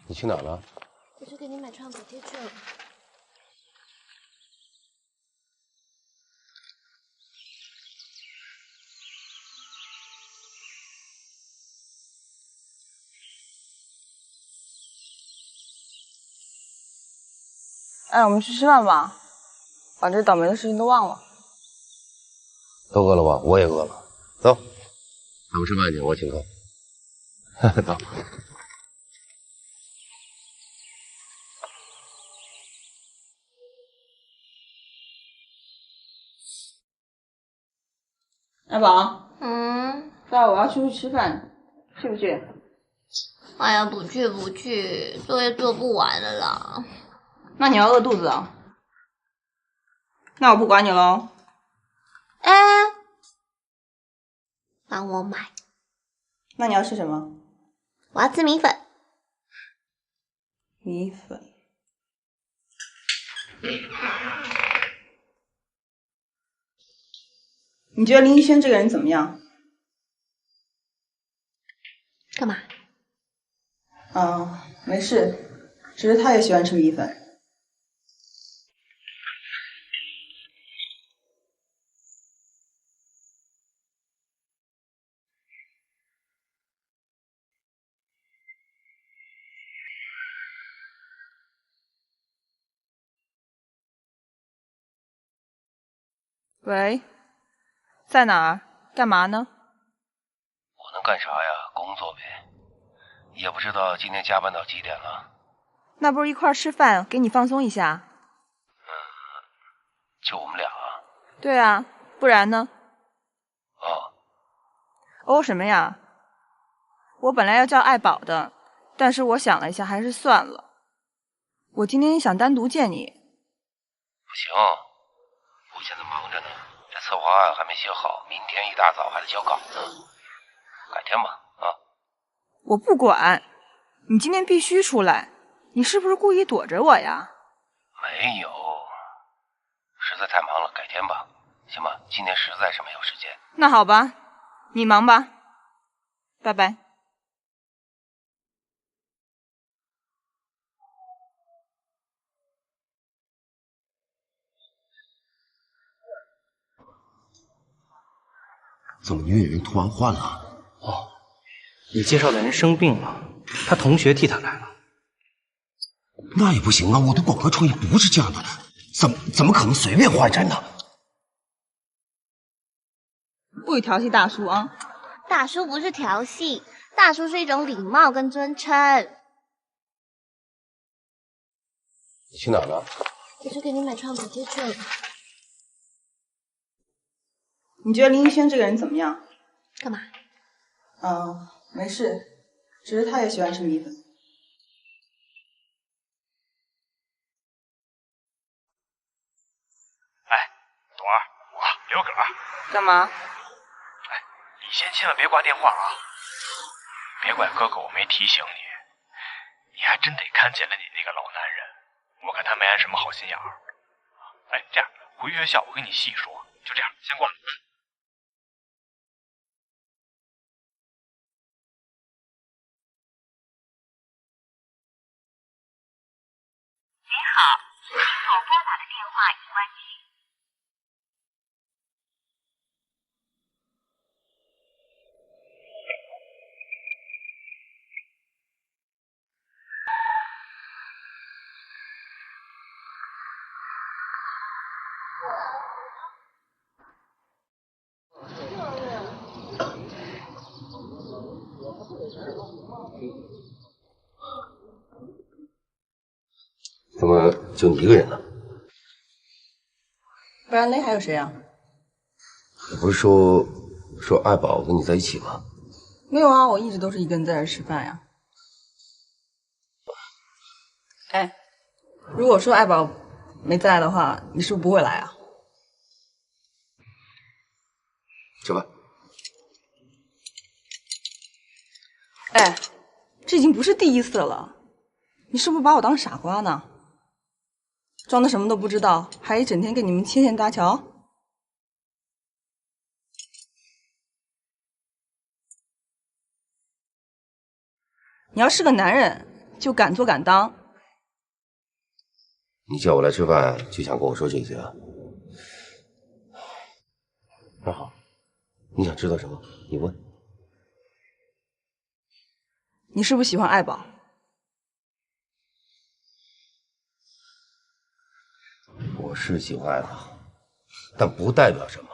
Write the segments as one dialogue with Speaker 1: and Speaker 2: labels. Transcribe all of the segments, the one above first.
Speaker 1: 你去哪儿了？
Speaker 2: 我去给你买创可贴去了。
Speaker 3: 哎，我们去吃饭吧，把这倒霉的事情都忘了。
Speaker 1: 都饿了吧？我也饿了。走，咱们吃饭去，我请客。走。
Speaker 3: 爱宝，
Speaker 2: 爸，
Speaker 3: 我要出去吃饭，去不去？
Speaker 2: 哎呀，不去不去，作业做不完了啦。
Speaker 3: 那你要饿肚子啊？那我不管你喽。
Speaker 2: 哎，帮我买。
Speaker 3: 那你要吃什么？
Speaker 2: 我要吃米粉。
Speaker 3: 米粉。你觉得林一轩这个人怎么样？
Speaker 2: 干嘛？
Speaker 3: 没事，只是他也喜欢吃米粉。喂，在哪儿？干嘛呢？
Speaker 1: 我能干啥呀？工作呗。也不知道今天加班到几点了。
Speaker 3: 那不是一块儿吃饭，给你放松一下？
Speaker 1: 就我们俩啊？
Speaker 3: 对啊，不然呢？
Speaker 1: 哦。
Speaker 3: 哦什么呀？我本来要叫爱宝的，但是我想了一下，还是算了。我今天想单独见你。
Speaker 1: 不行，我现在忙着呢，这策划案还没写好，明天一大早还得交稿子。改天吧，啊。
Speaker 3: 我不管，你今天必须出来。你是不是故意躲着我呀？
Speaker 1: 没有，实在太忙了，改天吧。行吧，今天实在是没有时间。
Speaker 3: 那好吧，你忙吧，拜拜。
Speaker 1: 怎么女演员突然换了？
Speaker 4: 哦，你介绍的人生病了，他同学替他来了。
Speaker 1: 那也不行啊，我的广告创意不是这样的，怎么可能随便换人呢？
Speaker 3: 不许调戏大叔啊！
Speaker 2: 大叔不是调戏，大叔是一种礼貌跟尊称。
Speaker 1: 你去哪儿了？
Speaker 2: 我去给你买创可贴去了。
Speaker 3: 你觉得林一轩这个人怎么样？
Speaker 2: 干嘛？
Speaker 3: 没事，只是他也喜欢吃米粉。
Speaker 5: 朵儿，我刘葛。
Speaker 3: 干嘛？
Speaker 5: 你先千万别挂电话啊！别怪哥哥我没提醒你，你还真得看见了你那个老男人，我看他没安什么好心眼儿。哎，这样回学校我跟你细说，就这样，先挂了。
Speaker 6: 您好，您所拨打的电话已关机。
Speaker 1: 怎么就你一个人呢？
Speaker 3: 不然嘞还有谁啊？
Speaker 1: 你不是说爱宝跟你在一起吗？
Speaker 3: 没有啊，我一直都是一个人在这吃饭呀。哎，如果说爱宝没在的话，你是不是不会来啊？
Speaker 1: 吃饭。
Speaker 3: 哎，这已经不是第一次了，你是不是把我当傻瓜呢？装的什么都不知道，还一整天跟你们牵线搭桥。你要是个男人，就敢做敢当。
Speaker 1: 你叫我来吃饭，就想跟我说这些啊？那好，你想知道什么？你问。
Speaker 3: 你是不是喜欢爱宝？
Speaker 1: 我是喜欢爱宝，但不代表什么。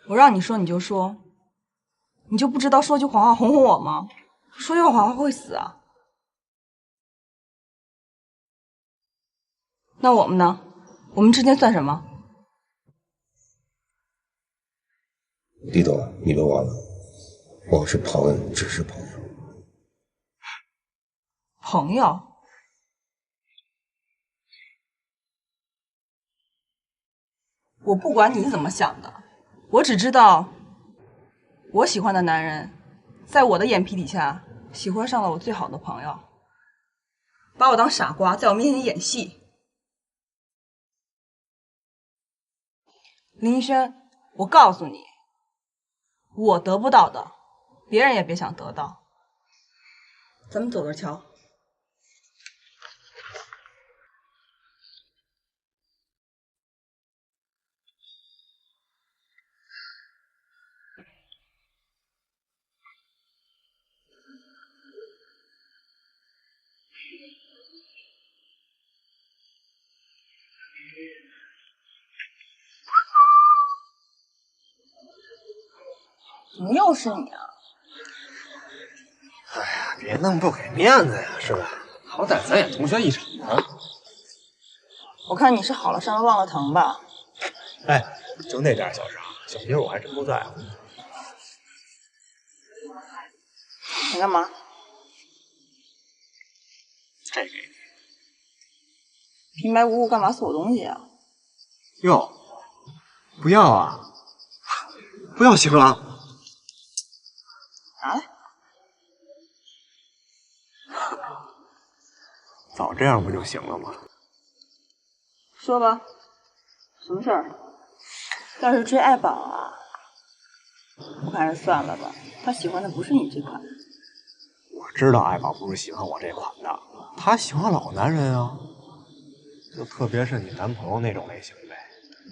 Speaker 3: 我让你说你就说，你就不知道说句谎话哄哄我吗？说句谎话会死啊！那我们呢？我们之间算什么？
Speaker 1: 李董，你别忘了，我们是朋友，只是朋友。
Speaker 3: 朋友？我不管你怎么想的，我只知道，我喜欢的男人，在我的眼皮底下喜欢上了我最好的朋友，把我当傻瓜，在我面前演戏。林一轩，我告诉你，我得不到的，别人也别想得到。咱们走着瞧。怎么又是你啊？
Speaker 7: 哎呀，别那么不给面子呀，是吧？好歹咱也同学一场啊。
Speaker 3: 我看你是好了伤忘了疼吧？
Speaker 7: 哎，就那点小事，小妞我还真不在乎。
Speaker 3: 你干嘛？
Speaker 7: 这给你。
Speaker 3: 平白无故干嘛送我东西啊？
Speaker 7: 哟，不要啊！不要行了。
Speaker 3: 拿来。
Speaker 7: 早这样不就行了吗？
Speaker 3: 说吧，什么事儿？要是追爱宝啊，我看还是算了吧。他喜欢的不是你这款。
Speaker 7: 我知道爱宝不是喜欢我这款的，他喜欢老男人啊，就特别是你男朋友那种类型呗。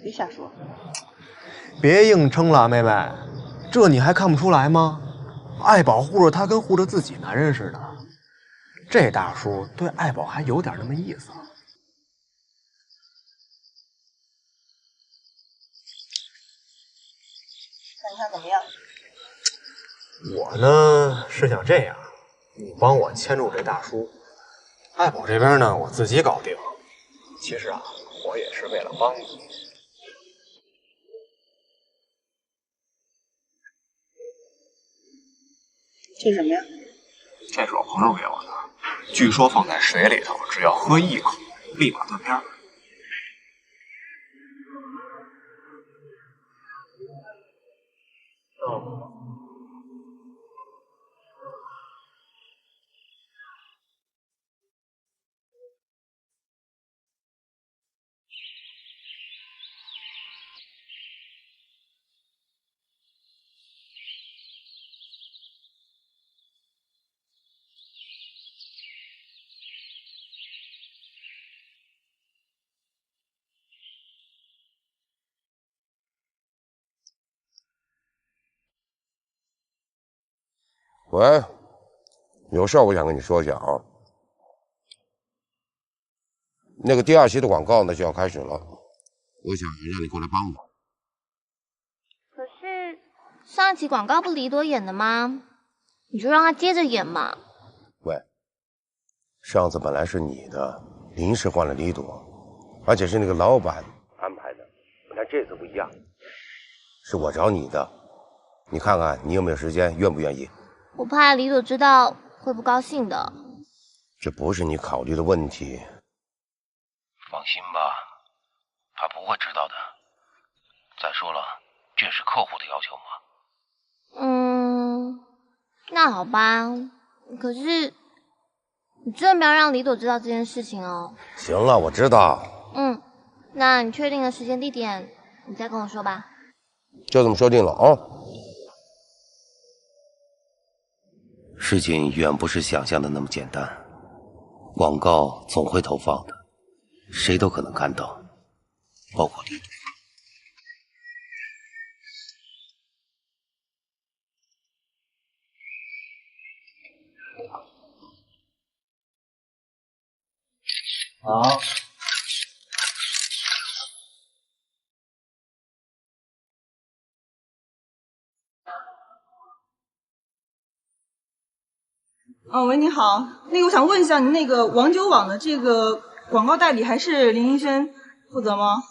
Speaker 3: 别瞎说。
Speaker 7: 别硬撑了，妹妹，这你还看不出来吗？爱宝护着他跟护着自己男人似的，这大叔对爱宝还有点那么意思。
Speaker 3: 那你想怎么样？
Speaker 7: 我呢是想这样，你帮我牵住这大叔，爱宝这边呢我自己搞定。其实啊，我也是为了帮你。
Speaker 3: 这是什么呀？
Speaker 7: 这是我朋友给我的，据说放在水里头，只要喝一口，立马断片。
Speaker 1: 喂，有事儿我想跟你说一下啊。那个第二期的广告呢就要开始了，我想让你过来帮我。
Speaker 2: 可是上一期广告不李朵演的吗？你就让他接着演嘛。
Speaker 1: 喂，上次本来是你的，临时换了李朵，而且是那个老板安排的，但这次不一样，是我找你的。你看看你有没有时间，愿不愿意？
Speaker 2: 我怕李朵知道会不高兴的。
Speaker 1: 这不是你考虑的问题。
Speaker 8: 放心吧，他不会知道的。再说了，这是客户的要求嘛。
Speaker 2: 那好吧。可是你真的不要让李朵知道这件事情哦。
Speaker 1: 行了，我知道。
Speaker 2: 那你确定了时间地点，你再跟我说吧。
Speaker 1: 就这么说定了啊。
Speaker 8: 事情远不是想象的那么简单，广告总会投放的，谁都可能看到，包括李朵。
Speaker 4: 好。
Speaker 3: 喂，你好，我想问一下，你那个王九网的这个广告代理还是林一轩负责吗？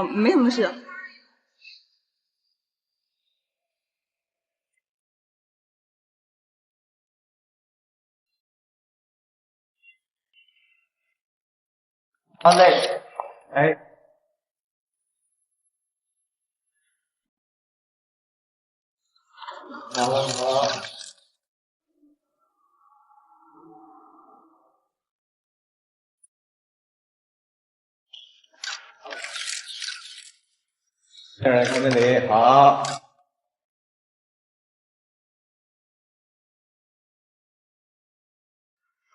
Speaker 3: 没什么事。
Speaker 4: 阿累，哎，好了好了。先生看这里，好。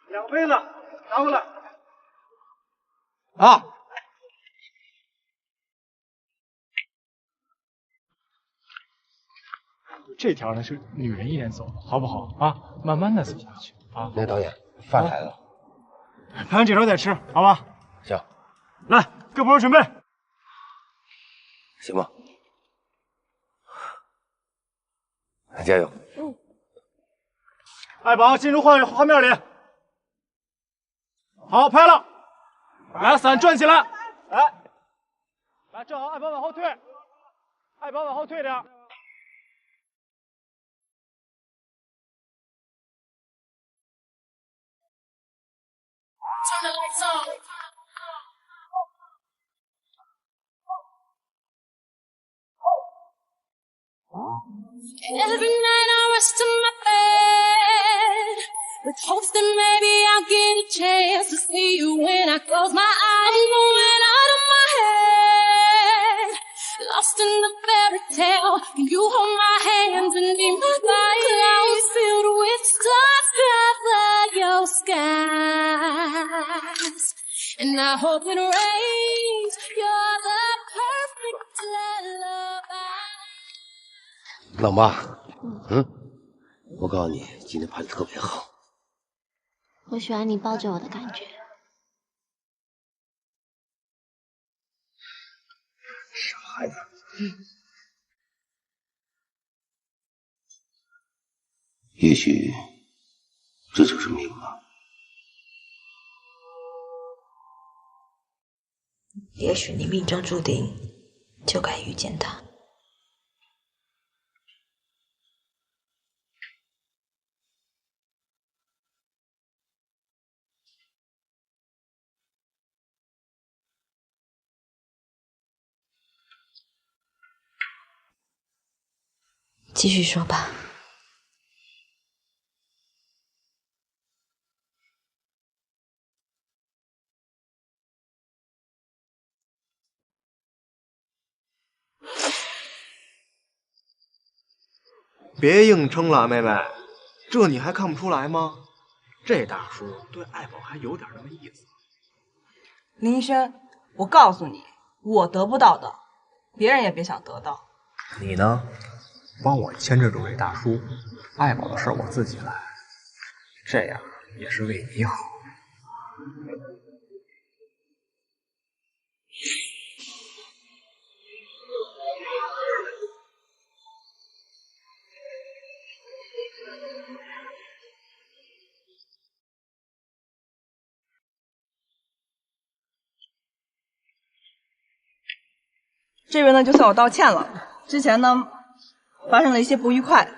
Speaker 9: 两个杯子，拿过来。
Speaker 7: 啊！
Speaker 9: 这条呢是女人一人走，好不好啊？慢慢的走下去啊。
Speaker 1: 那导演，饭来了，
Speaker 9: 拍完这条再吃，好吧？
Speaker 1: 行。
Speaker 9: 来，各部门准备。
Speaker 1: 行吧。加油。
Speaker 9: 爱宝进入画面里。好，拍了。来，伞转起来。来，正好，爱宝往后退。爱宝往后退点。
Speaker 10: Turn the lights on. Every night I rush to my bed with hopes that maybe I'll get a chance to see you when I close my eyes. I'm going out of my head, lost in the fairy tale. You hold my hands and in my clouds filled with stars cover your skies. And I hope it rains. You're the perfect lullaby.
Speaker 1: 老妈，我告诉你，今天拍的特别好。
Speaker 2: 我喜欢你抱着我的感觉。
Speaker 1: 傻孩子。也许这就是命吧。
Speaker 11: 也许你命中注定就该遇见他。继续说吧。
Speaker 7: 别硬撑了，妹妹，这你还看不出来吗？这大叔对爱宝还有点那么意思。
Speaker 3: 林一轩，我告诉你，我得不到的，别人也别想得到。
Speaker 7: 你呢，帮我牵着这位大叔，爱宝的事我自己来，这样也是为你好。
Speaker 3: 这边呢，就算我道歉了。之前呢，发生了一些不愉快，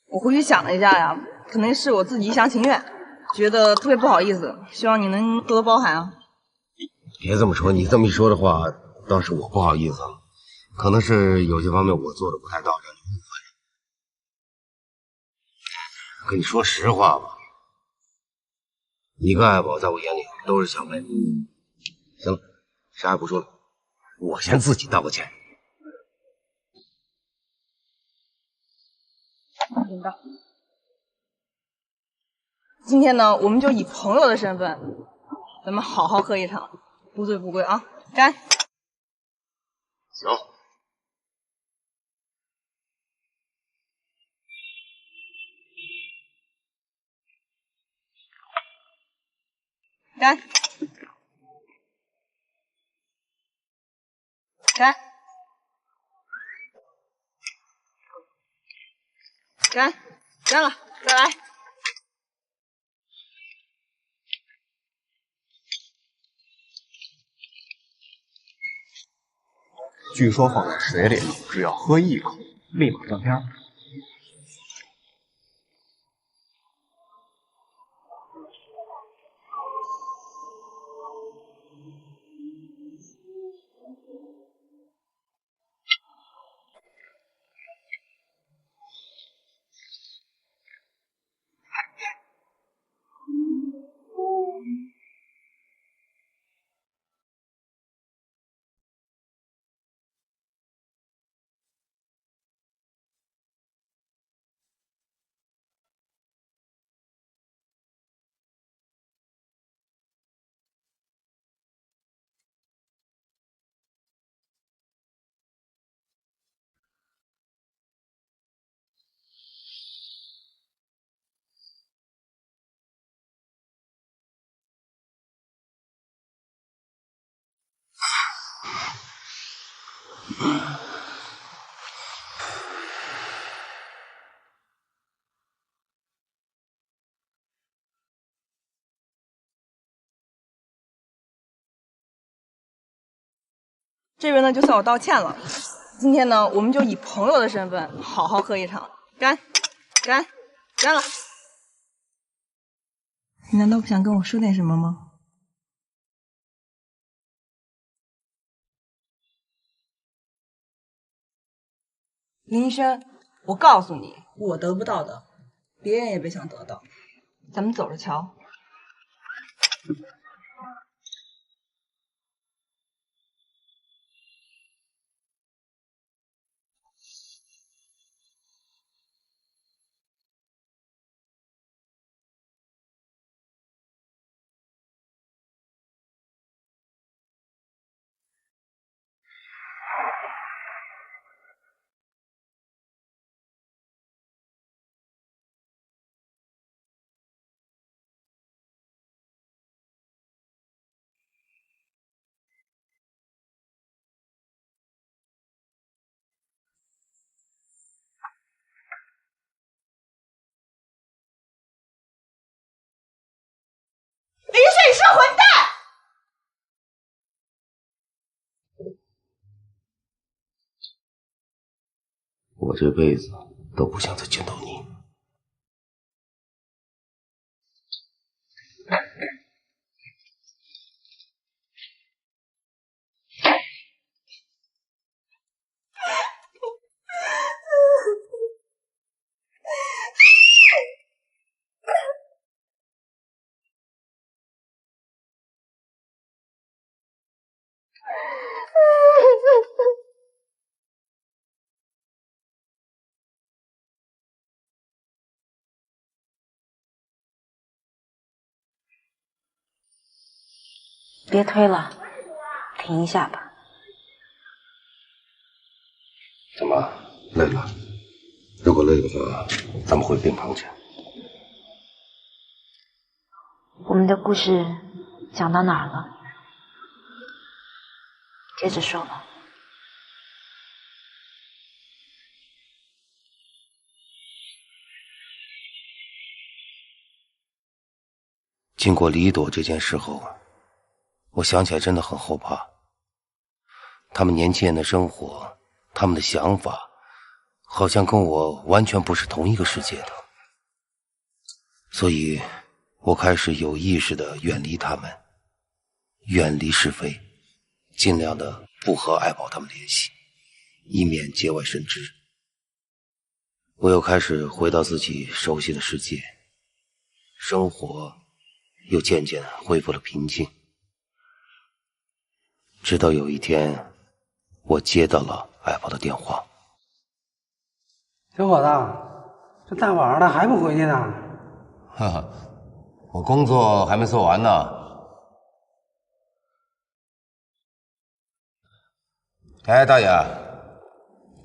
Speaker 3: 我回去想了一下呀，可能是我自己一厢情愿，觉得特别不好意思，希望你能多多包涵啊。
Speaker 1: 别这么说，你这么一说的话，倒是我不好意思了，可能是有些方面我做的不太到，让你误会了。跟你说实话吧，你跟爱宝在我眼里都是小妹妹。行了，啥也不说了，我先自己道个歉。
Speaker 3: 领导，今天呢，我们就以朋友的身份，咱们好好喝一场，不醉不归啊！干！
Speaker 1: 行。
Speaker 3: 干！干！干！干了，再来！
Speaker 7: 据说放在水里，只要喝一口，立马断片。
Speaker 3: 这边呢，就算我道歉了。今天呢，我们就以朋友的身份，好好喝一场。干！干！干了！你难道不想跟我说点什么吗？林医生，我告诉你，我得不到的，别人也别想得到。咱们走着瞧。林轩，你是个混蛋！
Speaker 1: 我这辈子都不想再见到你。
Speaker 11: 别推了，停一下吧。
Speaker 1: 怎么累了？如果累的话，咱们回病房去。
Speaker 11: 我们的故事讲到哪儿了？接着说吧。
Speaker 8: 经过李朵这件事后，我想起来真的很后怕。他们年轻人的生活，他们的想法，好像跟我完全不是同一个世界的。所以我开始有意识地远离他们，远离是非，尽量的不和爱宝他们联系，以免节外生枝。我又开始回到自己熟悉的世界，生活又渐渐恢复了平静。直到有一天，我接到了爱宝的电话。
Speaker 12: 小伙子，这大晚上的还不回去呢？
Speaker 1: 哈哈，我工作还没做完呢。哎，大爷，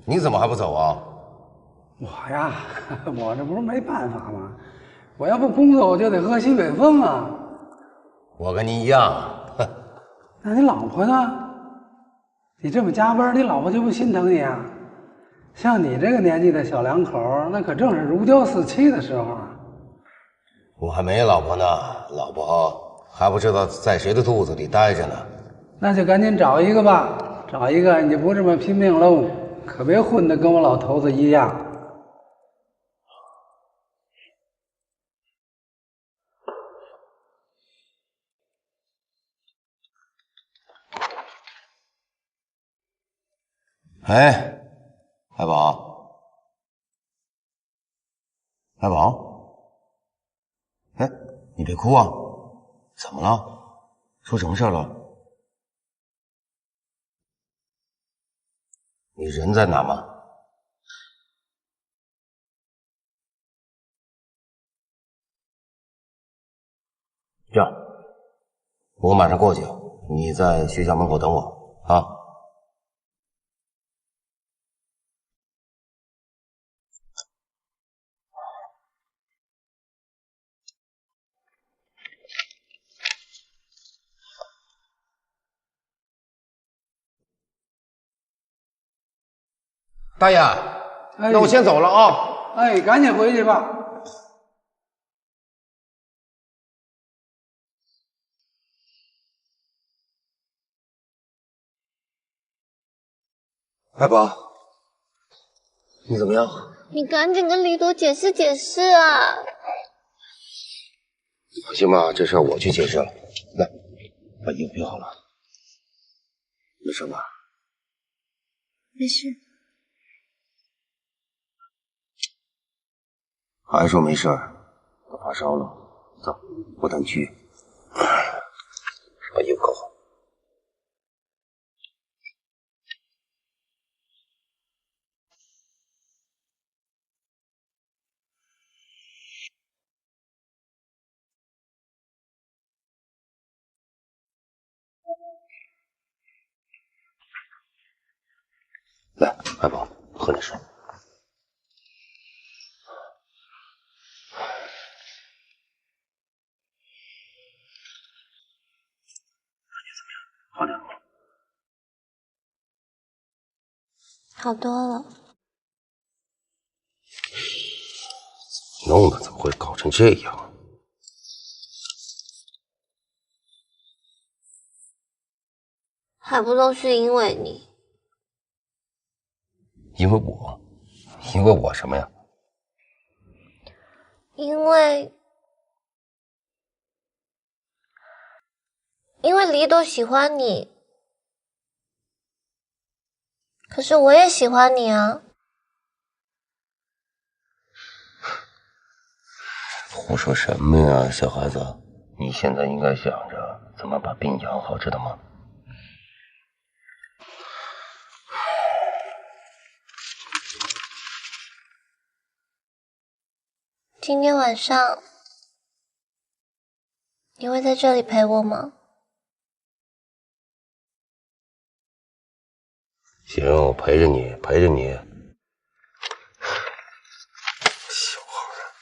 Speaker 1: 你怎么还不走啊？
Speaker 12: 我呀，我这不是没办法吗？我要不工作，我就得喝西北风啊。
Speaker 1: 我跟你一样。
Speaker 12: 那你老婆呢？你这么加班，你老婆就不心疼你啊？像你这个年纪的小两口，那可正是如胶似漆的时候啊。
Speaker 1: 我还没老婆呢，老婆还不知道在谁的肚子里待着呢。
Speaker 12: 那就赶紧找一个吧，找一个你就不这么拼命喽，可别混得跟我老头子一样。
Speaker 1: 哎，爱宝，爱宝，哎，你别哭啊！怎么了？出什么事了？你人在哪吗？这样，我马上过去，你在学校门口等我啊。大爷，那我先走了啊！
Speaker 12: 哎，赶紧回去吧。
Speaker 1: 爱宝，你怎么样？
Speaker 2: 你赶紧跟李朵解释解释啊！
Speaker 1: 放心吧，这事儿我去解释了。来，把衣服披好了。没事吧？
Speaker 11: 没事。
Speaker 1: 还说没事儿，都发烧了。走，我带你去。把衣服扣好。来，爱宝，喝点水。好点了吗？
Speaker 2: 好多了。
Speaker 1: 弄的怎么会搞成这样？
Speaker 2: 还不都是因为你？
Speaker 1: 因为我？因为我什么呀？
Speaker 2: 因为李朵喜欢你，可是我也喜欢你啊。
Speaker 8: 胡说什么呀，小孩子！你现在应该想着怎么把病养好，知道吗？
Speaker 2: 今天晚上你会在这里陪我吗？
Speaker 8: 行，我陪着你，陪着你。
Speaker 1: 小孩儿。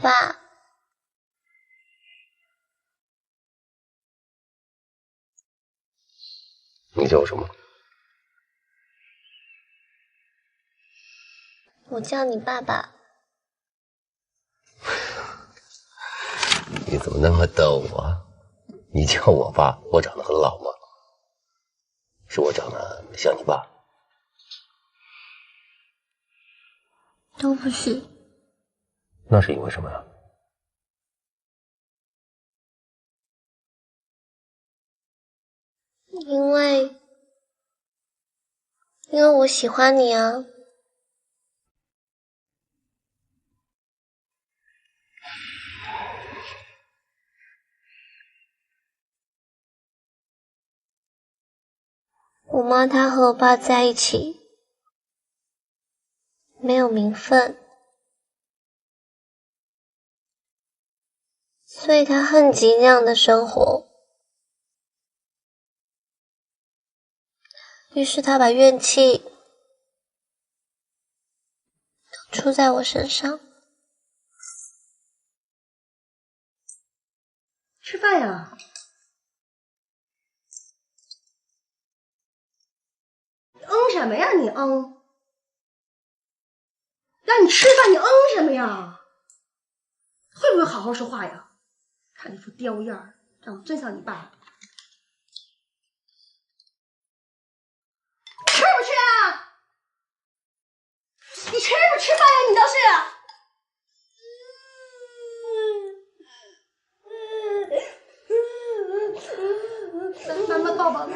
Speaker 2: 爸，
Speaker 8: 你叫我什么？
Speaker 2: 我叫你爸爸。
Speaker 8: 你怎么那么逗啊？你叫我爸，我长得很老吗？是我长得像你爸？
Speaker 2: 都不是。
Speaker 8: 那是因为什么呀？
Speaker 2: 因为我喜欢你啊。我妈她和我爸在一起，没有名分，所以她恨极那样的生活。于是她把怨气都出在我身上。
Speaker 13: 吃饭呀！什么呀你让你吃饭你什么呀？会不会好好说话呀？看你副刁样儿，长得真像你爸。吃不吃啊？你吃不吃饭呀？你倒是！妈妈抱抱。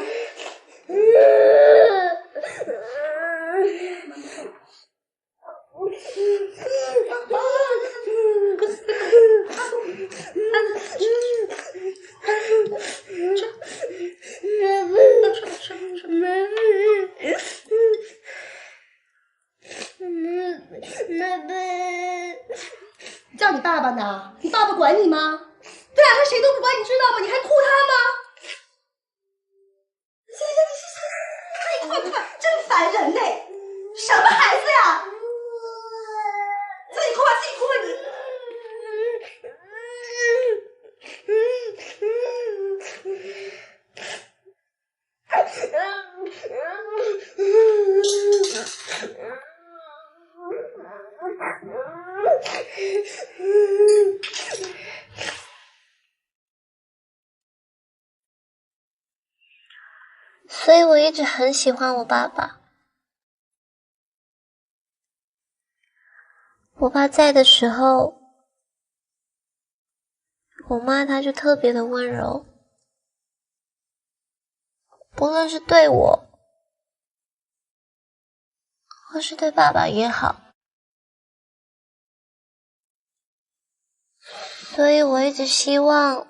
Speaker 13: 叫你爸爸呢？你爸爸管你吗？这两天谁都不管，你知道吗？你还哭他吗？快，真烦人呢！什么孩子呀？自己哭吧，自己哭吧你。
Speaker 2: 所以我一直很喜欢我爸爸。我爸在的时候，我妈她就特别的温柔，不论是对我，或是对爸爸也好。所以我一直希望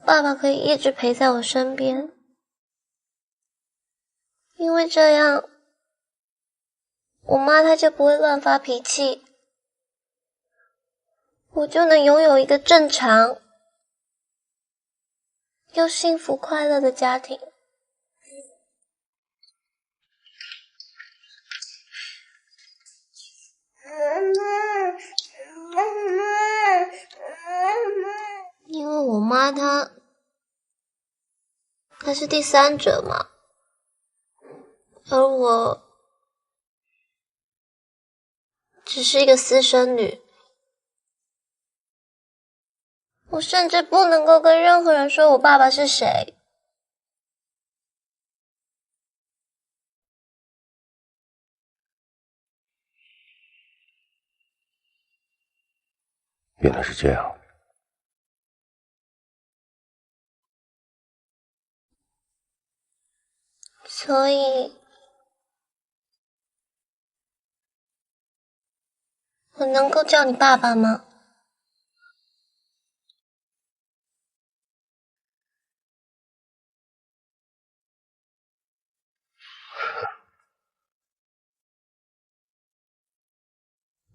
Speaker 2: 爸爸可以一直陪在我身边，因为这样我妈她就不会乱发脾气，我就能拥有一个正常又幸福快乐的家庭。因为我妈她是第三者嘛，而我只是一个私生女，我甚至不能够跟任何人说我爸爸是谁。
Speaker 8: 原来是这样。
Speaker 2: 所以我能够叫你爸爸吗？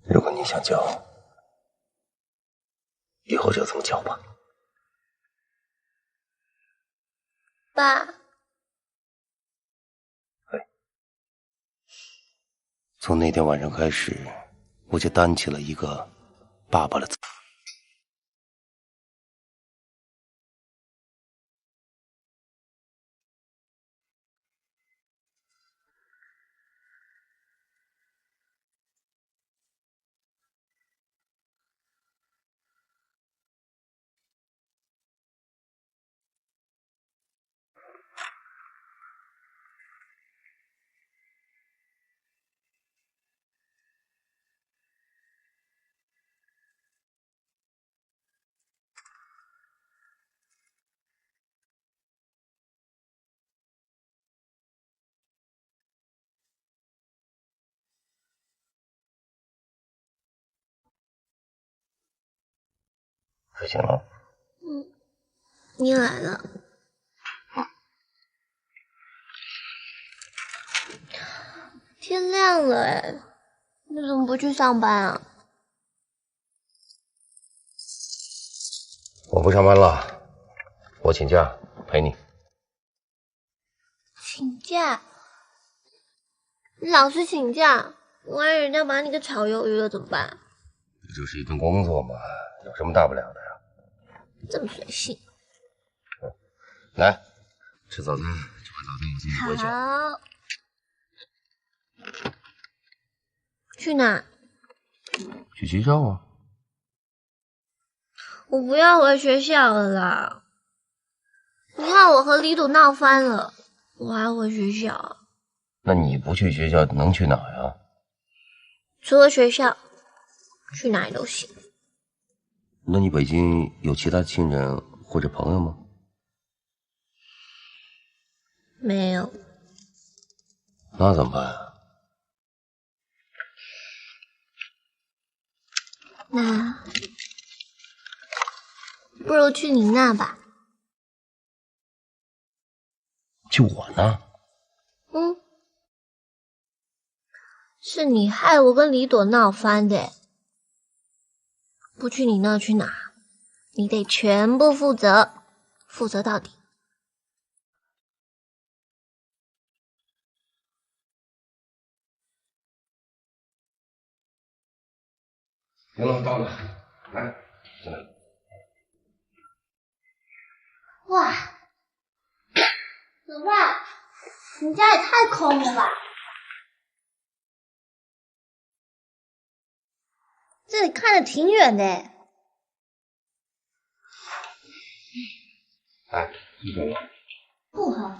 Speaker 8: 如果你想叫，以后就这么叫吧。
Speaker 2: 爸。
Speaker 8: 从那天晚上开始，我就担起了一个爸爸的责任。睡醒了？
Speaker 2: 你来了。天亮了哎，你怎么不去上班啊？
Speaker 8: 我不上班了，我请假陪你。
Speaker 2: 请假？你老是请假，万一人家把你给炒鱿鱼了怎么办？
Speaker 8: 不就是一份工作吗？有什么大不了的呀？
Speaker 2: 这么随性。
Speaker 8: 来，吃早餐，这碗早餐我自己回去。
Speaker 2: 好。去哪？
Speaker 8: 去学校啊。
Speaker 2: 我不要回学校了啦！你看我和李朵闹翻了，我还回学校？
Speaker 8: 那你不去学校能去哪呀？
Speaker 2: 除了学校，去哪里都行。
Speaker 8: 那你北京有其他亲人或者朋友吗？
Speaker 2: 没有。
Speaker 8: 那怎么办啊？
Speaker 2: 那不如去你那吧。
Speaker 8: 去我那？
Speaker 2: 是你害我跟李朵闹翻的，不去你那去哪？你得全部负责，负责到底。
Speaker 8: 行了，到了，来，进来。
Speaker 2: 哇，老爸，你家也太空了吧！这里看着挺远的。
Speaker 8: 哎，一杯了。
Speaker 2: 不喝。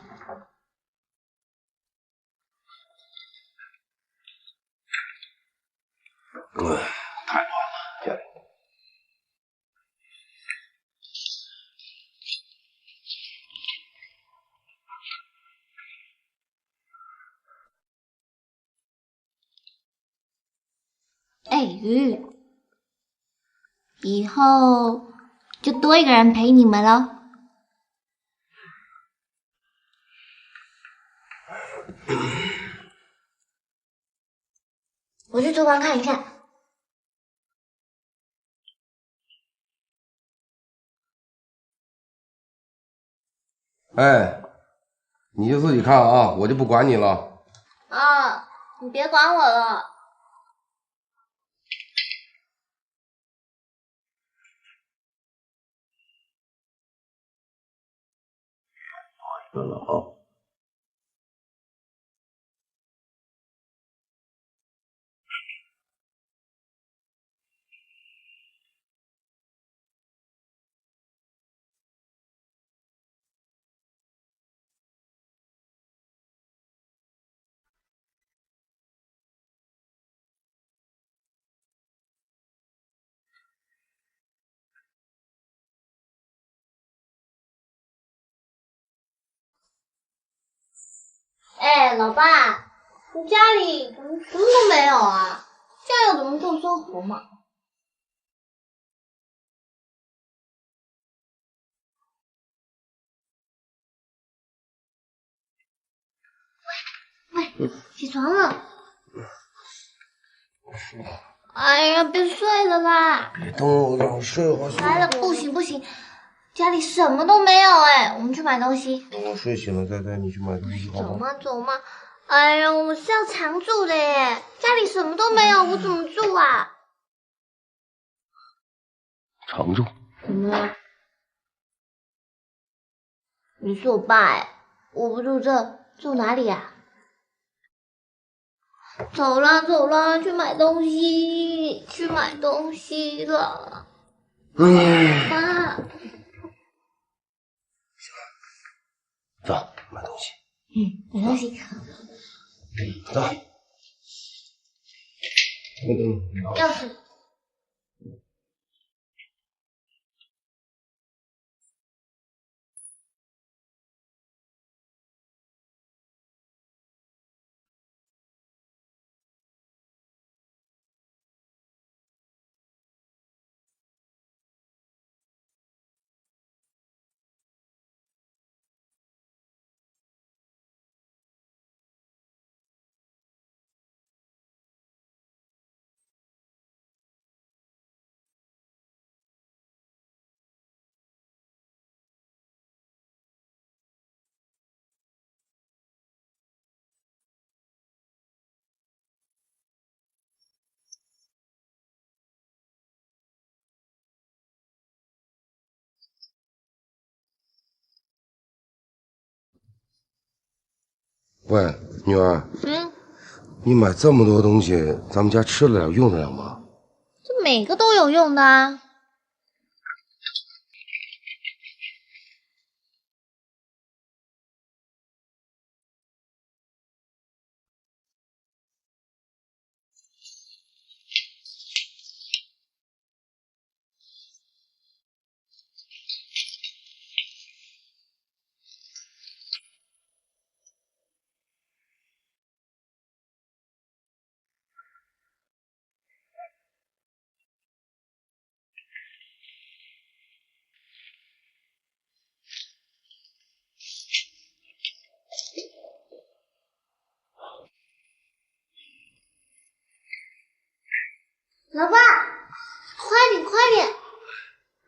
Speaker 8: 太乱了，家里。
Speaker 2: 哎，鱼，以后就多一个人陪你们了。我去厨房看一看。
Speaker 8: 哎，你就自己看啊，我就不管你了。
Speaker 2: 啊，你别管我了。
Speaker 8: 多一个了啊。
Speaker 2: 哎，老爸，你家里怎么什么都没有啊？这样又怎么过生活嘛？喂，起床了。哎呀，别睡了啦！
Speaker 8: 别动我，让我睡会儿。
Speaker 2: 来了，不行不行，家里什么都没有哎，我们去买东西。
Speaker 8: 等我睡醒了再带你去买东西，好吗？
Speaker 2: 走嘛走嘛。哎呀，我是要常住的耶，家里什么都没有，我怎么住啊？
Speaker 8: 常住？
Speaker 2: 怎么了？你是我爸哎，我不住这，住哪里啊？走啦走啦，去买东西，去买东西了。爸，
Speaker 8: 走，买东西。
Speaker 2: 买东西。
Speaker 8: 走。
Speaker 2: 钥匙。
Speaker 1: 喂，女儿，你买这么多东西，咱们家吃得了用得了吗？
Speaker 2: 这每个都有用的啊。老爸，快点，快点，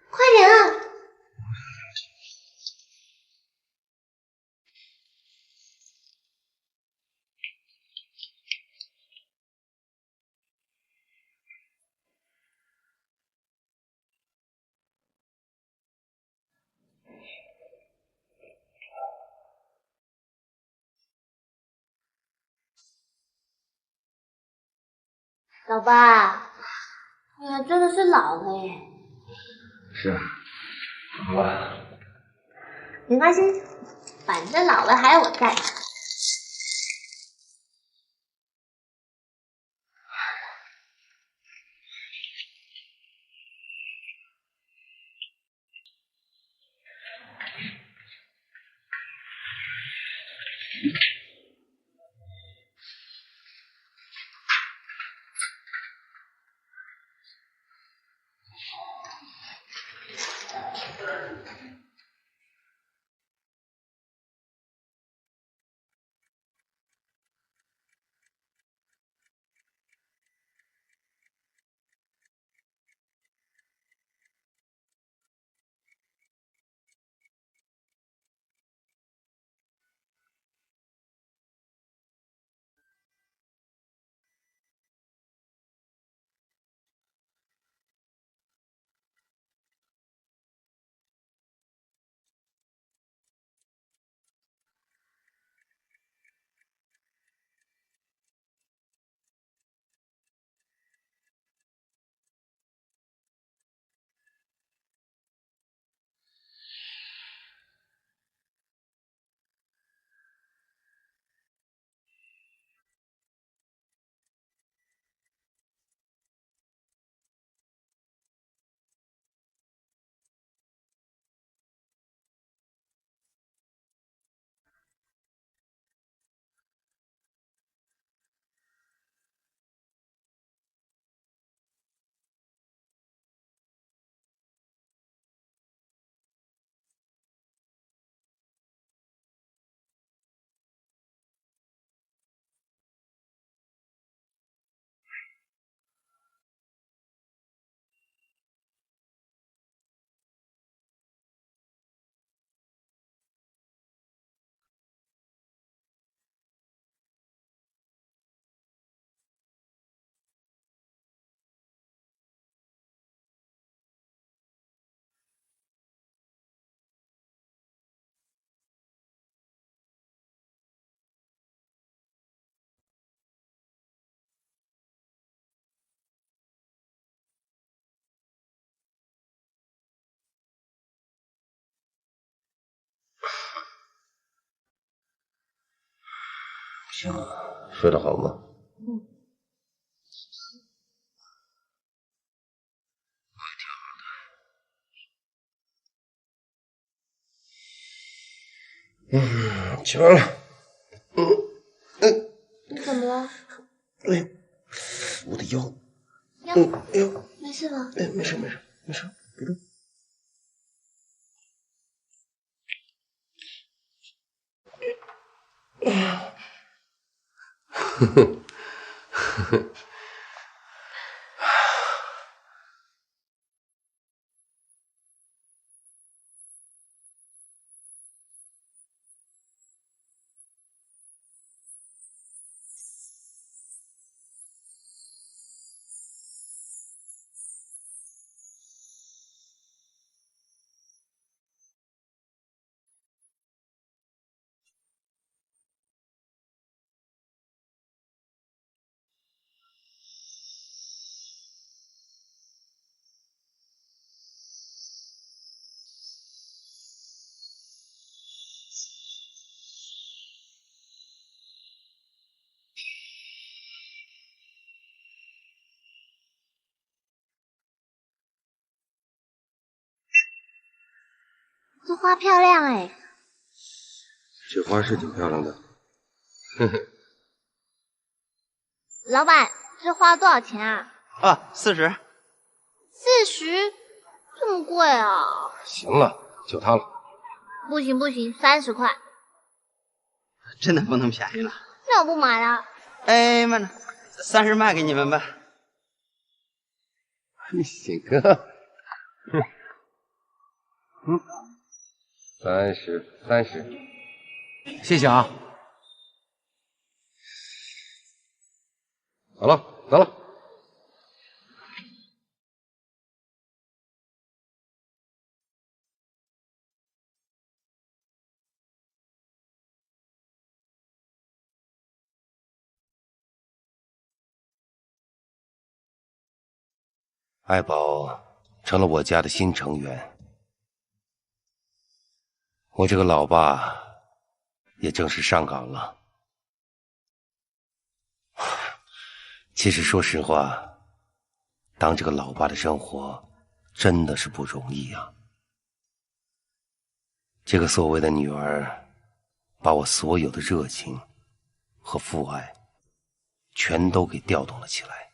Speaker 2: 快点啊！老爸，你还真的是老了耶。
Speaker 1: 是啊，怎么了？
Speaker 2: 没关系，反正老了还有我在。
Speaker 1: 行，睡得好吗？起来了。
Speaker 2: 你怎么了？
Speaker 1: 哎，我的腰。
Speaker 2: 腰，没事吧？
Speaker 1: 哎，没事，别动。呵呵呵呵。
Speaker 2: 这花漂亮哎。
Speaker 1: 这花是挺漂亮的。呵呵。
Speaker 2: 老板，这花多少钱啊？
Speaker 4: 啊，40。
Speaker 2: 40？这么贵啊？
Speaker 1: 行了，就它了。
Speaker 2: 不行不行，30块。
Speaker 4: 真的不能便宜了。
Speaker 2: 那我不买了。
Speaker 4: 哎，慢着，30卖给你们吧。
Speaker 1: 行啊，30，
Speaker 7: 谢谢啊。
Speaker 1: 好了，走了。
Speaker 8: 爱宝成了我家的新成员，我这个老爸也正式上岗了。其实说实话，当这个老爸的生活真的是不容易啊。这个所谓的女儿，把我所有的热情和父爱全都给调动了起来。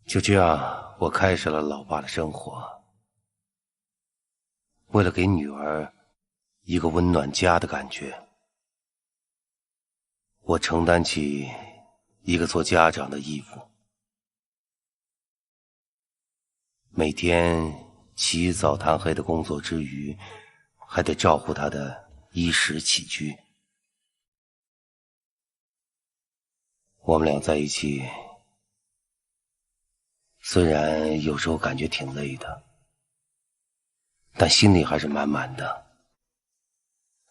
Speaker 8: 就这样，我开始了老爸的生活。为了给女儿一个温暖家的感觉，我承担起一个做家长的义务，每天起早贪黑的工作之余，还得照顾她的衣食起居。我们俩在一起，虽然有时候感觉挺累的，但心里还是满满的，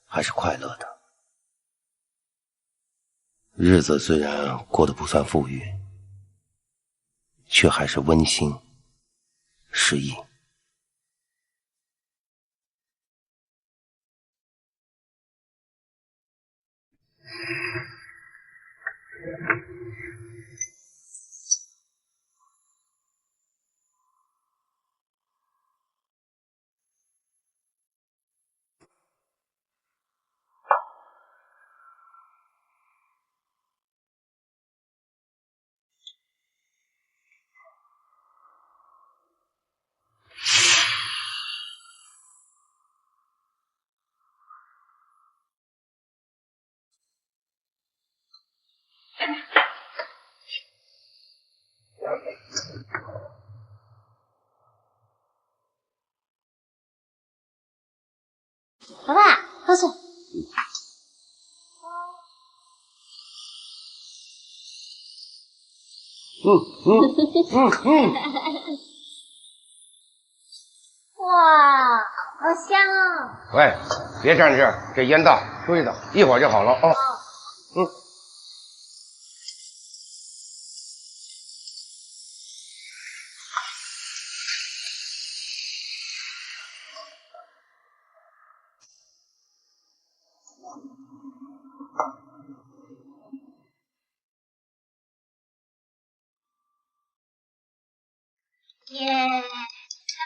Speaker 8: 还是快乐的。日子虽然过得不算富裕，却还是温馨适意。
Speaker 2: 老爸，喝水。哇，好香啊！
Speaker 1: 喂，别站这儿，这烟大，吹的，一会儿就好了啊。
Speaker 2: 耶，开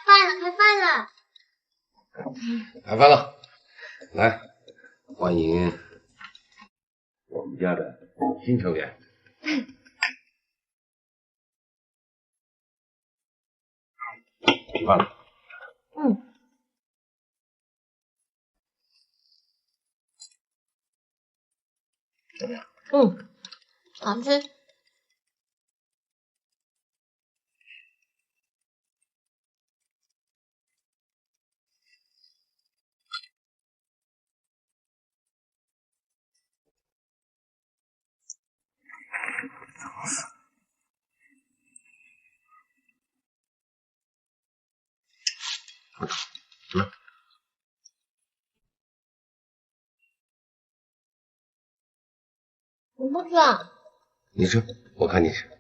Speaker 2: 饭了，开饭了！
Speaker 1: 开饭了，来，欢迎我们家的新成员。吃饭了。怎么样？
Speaker 2: 好吃。
Speaker 1: 怎么样？
Speaker 2: 我不吃。
Speaker 1: 你吃，我看你吃。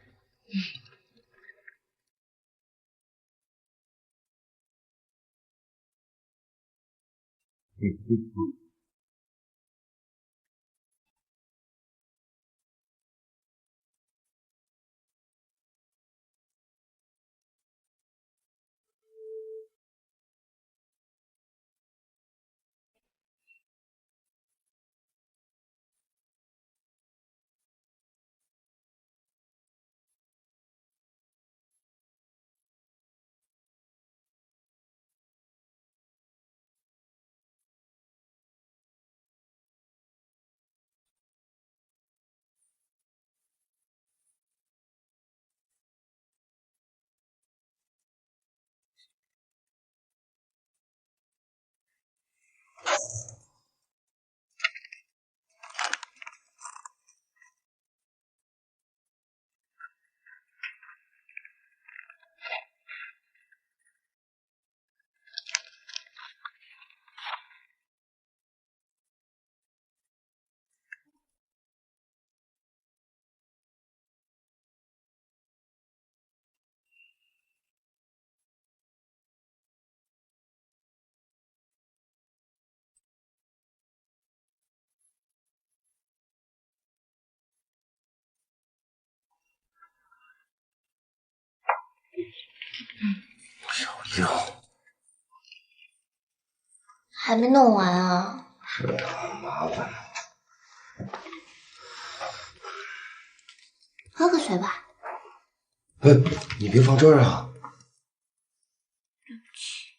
Speaker 8: 哟，
Speaker 2: 还没弄完啊？
Speaker 8: 是啊，麻烦。
Speaker 2: 喝个水吧。
Speaker 8: 你别放这儿啊！
Speaker 2: 对不起。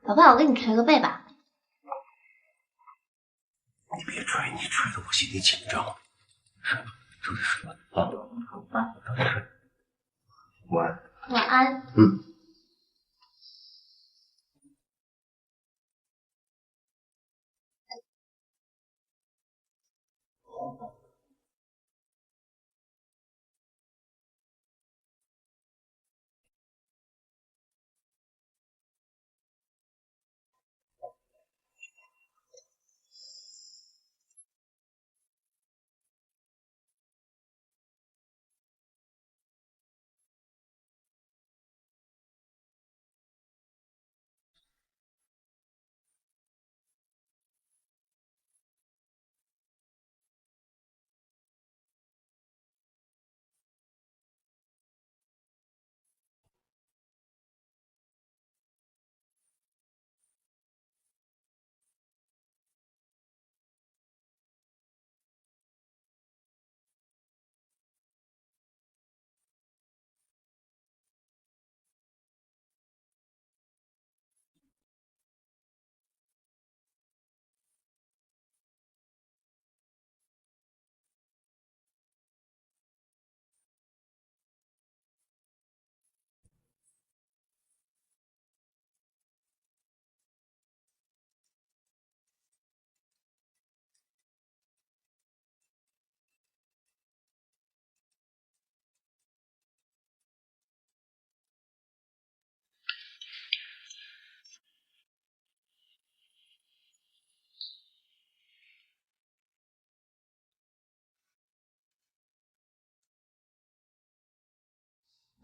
Speaker 2: 宝贝，我给你捶个背吧。
Speaker 8: 你别吹，你吹的我心里紧张。睡吧，早点睡吧啊！
Speaker 2: 好吧。
Speaker 8: 早点睡。晚安。
Speaker 2: 晚安。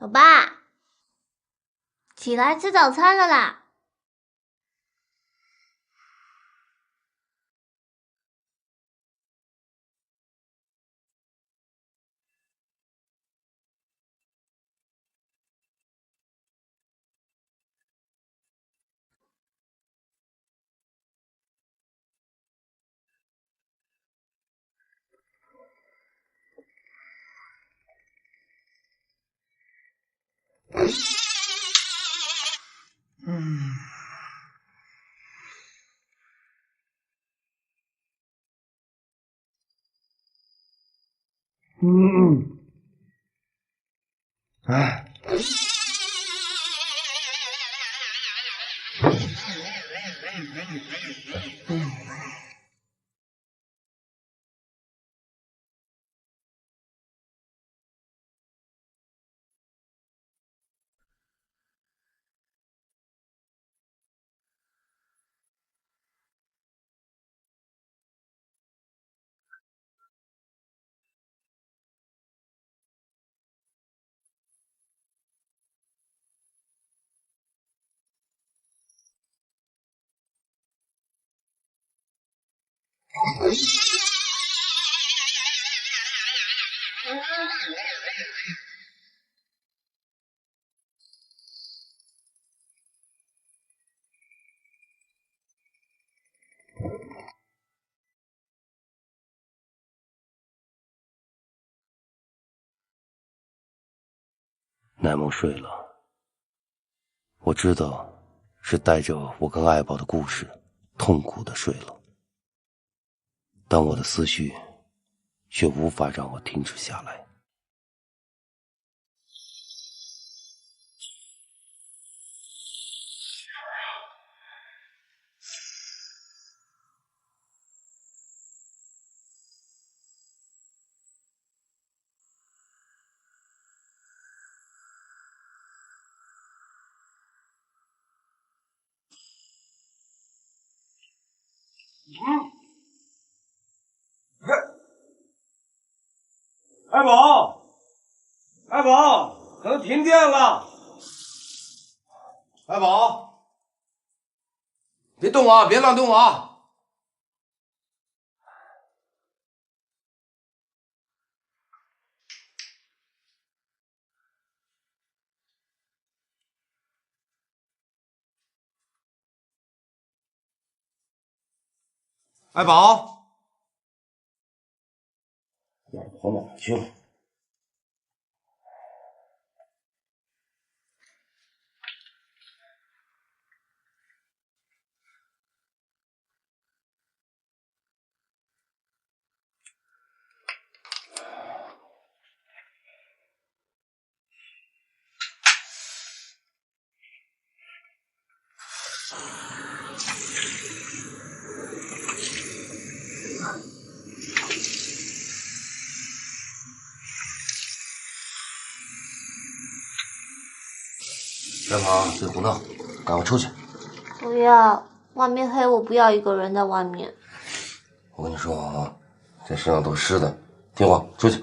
Speaker 2: 老爸，起来吃早餐了啦！
Speaker 8: 奈梦睡了，我知道是带着我跟爱宝的故事痛苦的睡了，但我的思绪却无法让我停止下来。
Speaker 1: 爱宝，爱宝，可能停电了。爱宝，别动啊，别乱动啊！
Speaker 7: 爱宝，
Speaker 1: 跑哪去了？别跑，别胡闹，赶快出去！
Speaker 2: 不要，外面黑，我不要一个人在外面。
Speaker 1: 我跟你说啊，这身上都是湿的，听话，出去。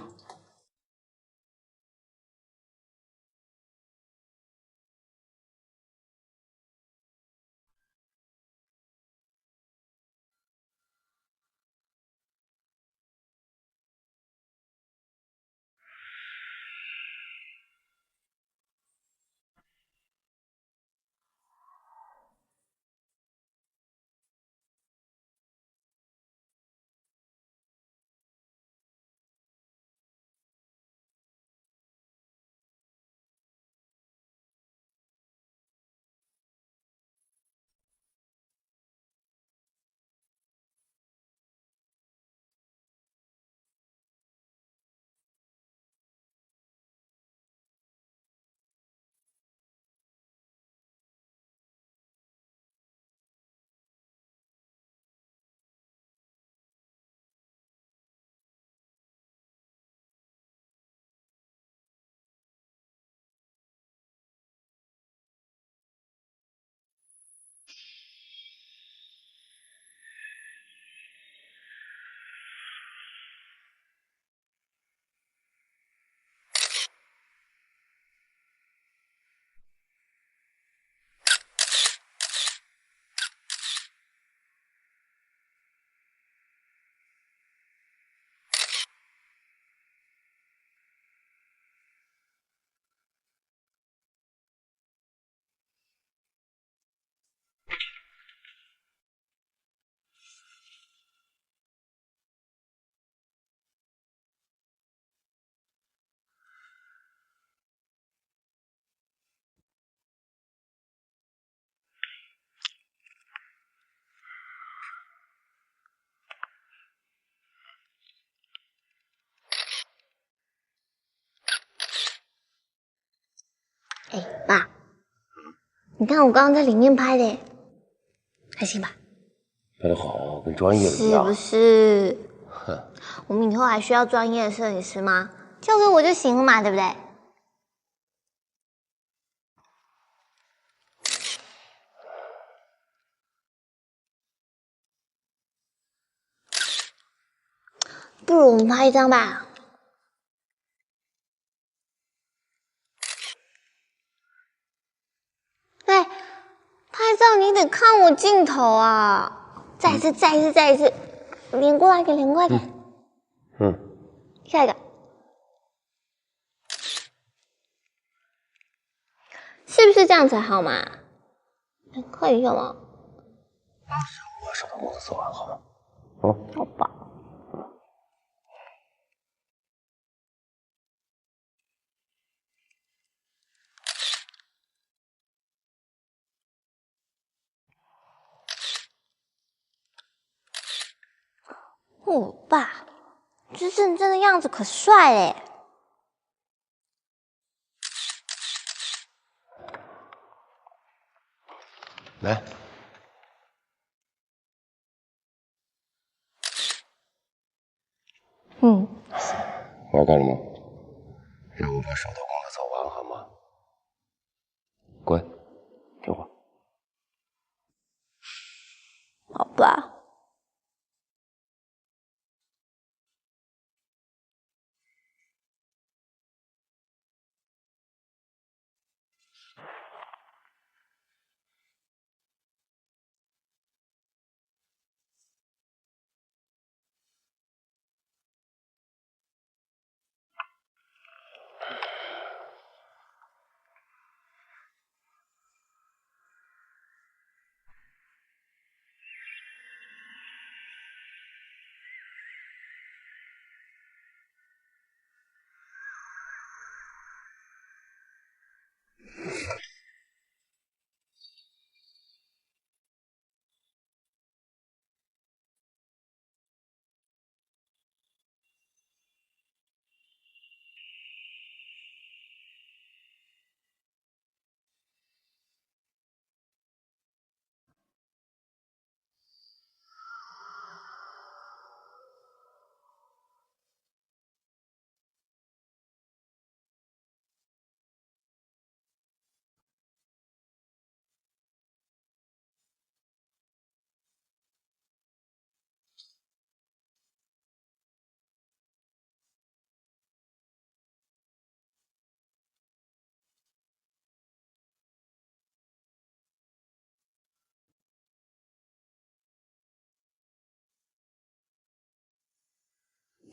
Speaker 2: 哎，爸，你看我刚刚在里面拍的，还行吧？
Speaker 1: 拍得好，跟专业的一样。
Speaker 2: 是不是？
Speaker 1: 哼，
Speaker 2: 我们以后还需要专业的摄影师吗？交给我就行了嘛，对不对？不如我们拍一张吧。哎，拍照你得看我镜头啊！再一次，连过来点，连过来点。下一个，是不是这样才好嘛？快一下嘛！
Speaker 1: 我手头工作做完好吗？
Speaker 2: 好吧。我爸，这认真的样子可帅嘞！
Speaker 1: 来，我要干什么？让我把手头工作做完好吗？乖，听话。
Speaker 2: 好吧。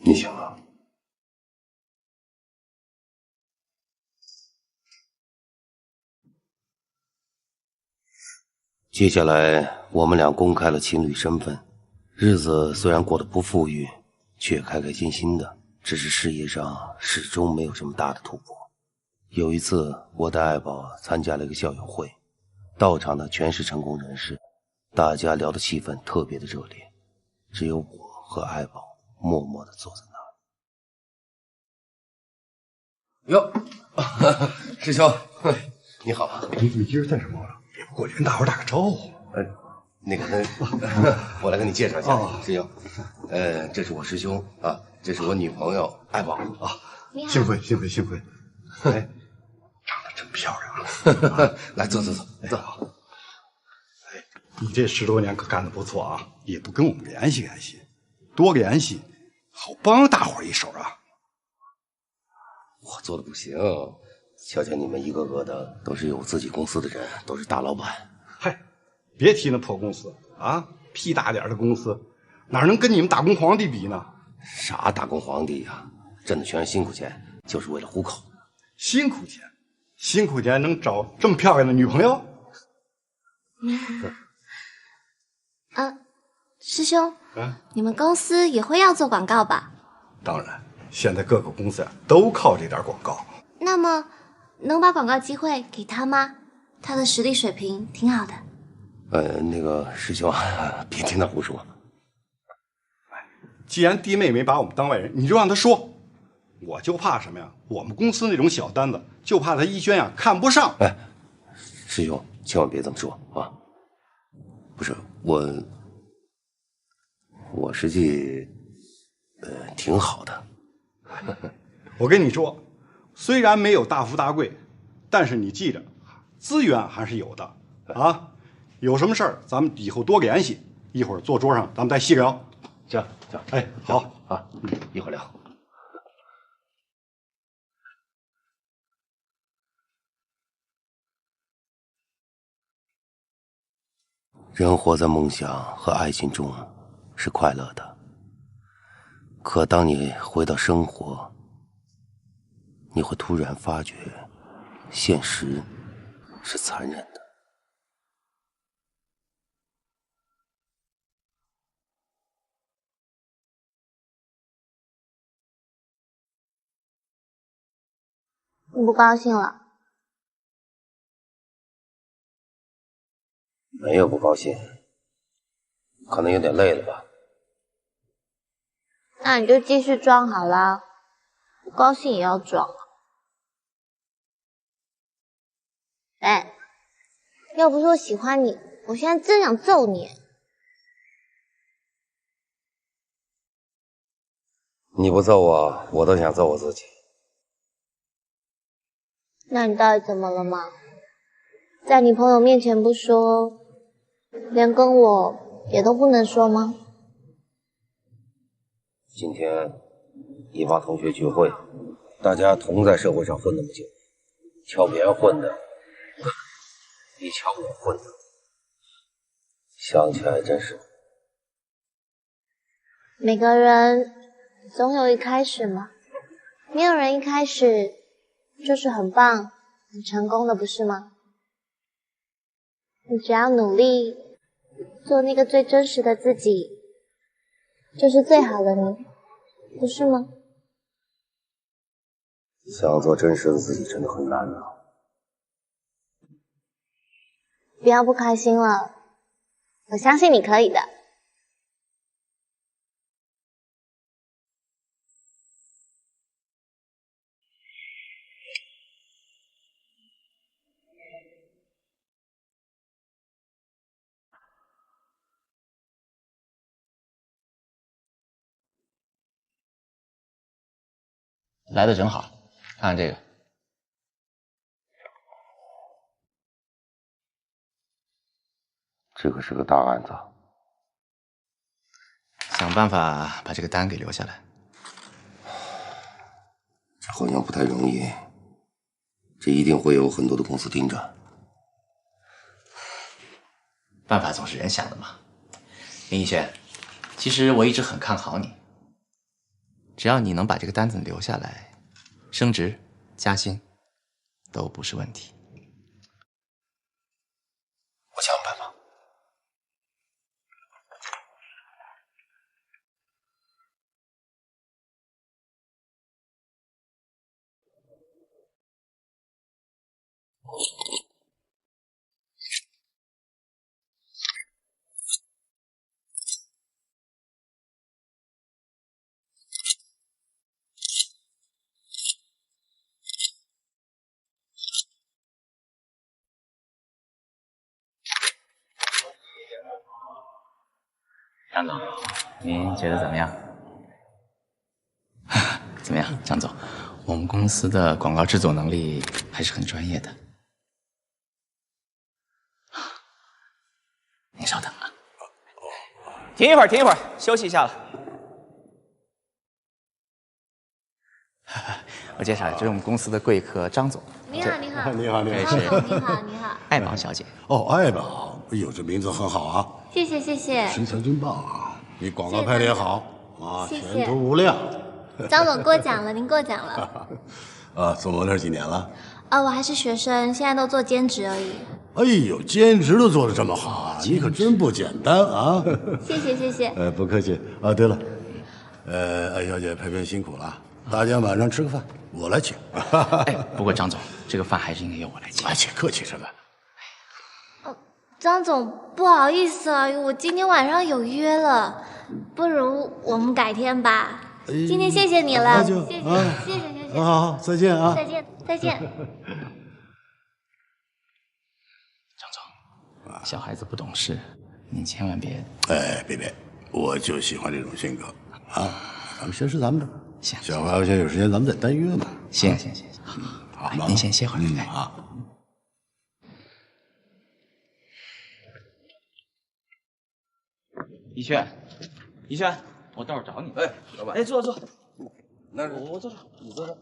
Speaker 8: 你醒了。接下来，我们俩公开了情侣身份，日子虽然过得不富裕，却开开心心的。只是事业上始终没有什么大的突破。有一次，我带爱宝参加了一个校友会，到场的全是成功人士，大家聊的气氛特别的热烈，只有我和爱宝默默的坐在那里。哟，师兄，你好。
Speaker 14: 你今儿干什么了？也不过去跟大伙打个招呼。
Speaker 8: 我来跟你介绍一下，师兄。这是我师兄啊，这是我女朋友爱宝啊。
Speaker 14: 幸会。哎，长得真漂亮啊！
Speaker 8: 来，坐。
Speaker 14: 哎，你这10多年可干得不错啊，也不跟我们联系联系，多联系，好帮大伙一手啊。
Speaker 8: 我做的不行，瞧瞧你们一个个的都是有自己公司的人，都是大老板。
Speaker 14: 嗨，别提那破公司啊，屁大点的公司，哪能跟你们打工皇帝比呢？
Speaker 8: 啥打工皇帝呀，挣的全是辛苦钱，就是为了糊口。
Speaker 14: 辛苦钱能找这么漂亮的女朋友？
Speaker 2: 师兄，你们公司也会要做广告吧？
Speaker 14: 当然，现在各个公司都靠这点广告。
Speaker 2: 那么，能把广告机会给他吗？他的实力水平挺好的。
Speaker 8: 那个师兄，别听他胡说。
Speaker 14: 既然弟妹没把我们当外人，你就让他说。我就怕什么呀？我们公司那种小单子，就怕他一轩呀看不上。
Speaker 8: 哎，师兄，千万别这么说啊！不是我实际挺好的。
Speaker 14: 我跟你说，虽然没有大富大贵，但是你记着，资源还是有的啊。有什么事儿，咱们以后多联系。一会儿坐桌上，咱们再细聊。
Speaker 8: 行，
Speaker 14: 哎，好
Speaker 8: 啊，一会儿聊。人活在梦想和爱情中是快乐的，可当你回到生活，你会突然发觉，现实是残忍的。
Speaker 2: 你不高兴了？
Speaker 8: 没有不高兴，可能有点累了吧。
Speaker 2: 那你就继续装好了，不高兴也要装。哎，要不是我喜欢你，我现在真想揍你。
Speaker 8: 你不揍我，我都想揍我自己。
Speaker 2: 那你到底怎么了嘛？在你朋友面前不说，连跟我也都不能说吗？
Speaker 8: 今天一帮同学聚会，大家同在社会上混那么久，瞧别人混的比瞧我混的，想起来真是。
Speaker 2: 每个人总有一开始嘛，没有人一开始就是很棒、很成功的，不是吗？你只要努力做那个最真实的自己，就是最好的你，不是吗？
Speaker 8: 想做真实的自己真的很难啊。
Speaker 2: 不要不开心了，我相信你可以的。
Speaker 15: 来的正好，看看这个。
Speaker 8: 这可是个大案子，
Speaker 15: 想办法把这个单给留下来。
Speaker 8: 这好像不太容易，这一定会有很多的公司盯着。
Speaker 15: 办法总是人想的嘛。林逸轩，其实我一直很看好你。只要你能把这个单子留下来，升职加薪都不是问题。
Speaker 8: 我想办法。
Speaker 15: 张总，您觉得怎么样？怎么样，张总？我们公司的广告制作能力还是很专业的。您稍等啊。
Speaker 16: 停一会儿，停一会儿，休息一下了。
Speaker 15: 我介绍，这是我们公司的贵客张总。
Speaker 2: 你好，你好，
Speaker 14: 你好，你
Speaker 15: 好，
Speaker 2: 你好，你好。
Speaker 15: 爱宝小姐。
Speaker 14: 哦，爱宝，哎呦，这名字很好啊。
Speaker 2: 谢谢，谢谢。
Speaker 14: 身材真棒啊！你广告拍的也好啊，
Speaker 2: 谢谢
Speaker 14: 前途无量。
Speaker 2: 张总过奖了，您过奖了。
Speaker 14: 做模特几年了？
Speaker 2: 我还是学生，现在都做兼职而已。
Speaker 14: 哎呦，兼职都做得这么好啊，你可真不简单啊！
Speaker 2: 谢谢，谢谢。
Speaker 14: 不客气啊。对了，艾小姐拍片辛苦了，大家晚上吃个饭，我来请。
Speaker 15: 哎，不过张总，这个饭还是应该由我来请。
Speaker 14: 而且客气什么？
Speaker 2: 张总，不好意思啊，我今天晚上有约了，不如我们改天吧。今天谢谢你了，谢谢，谢谢。
Speaker 14: 好，再见啊！
Speaker 2: 再见，再见。
Speaker 15: 张总，小孩子不懂事，您千万别……
Speaker 14: 别，我就喜欢这种性格啊！咱们先吃咱们的，
Speaker 15: 行。
Speaker 14: 小花先有时间咱们再单约嘛。
Speaker 15: 行，
Speaker 14: 好，
Speaker 15: 您先歇会儿。
Speaker 14: 啊。
Speaker 16: 一轩，一轩，我到时候找你。
Speaker 8: 老板。
Speaker 16: 坐。
Speaker 8: 那
Speaker 16: 我坐这，
Speaker 8: 你坐这。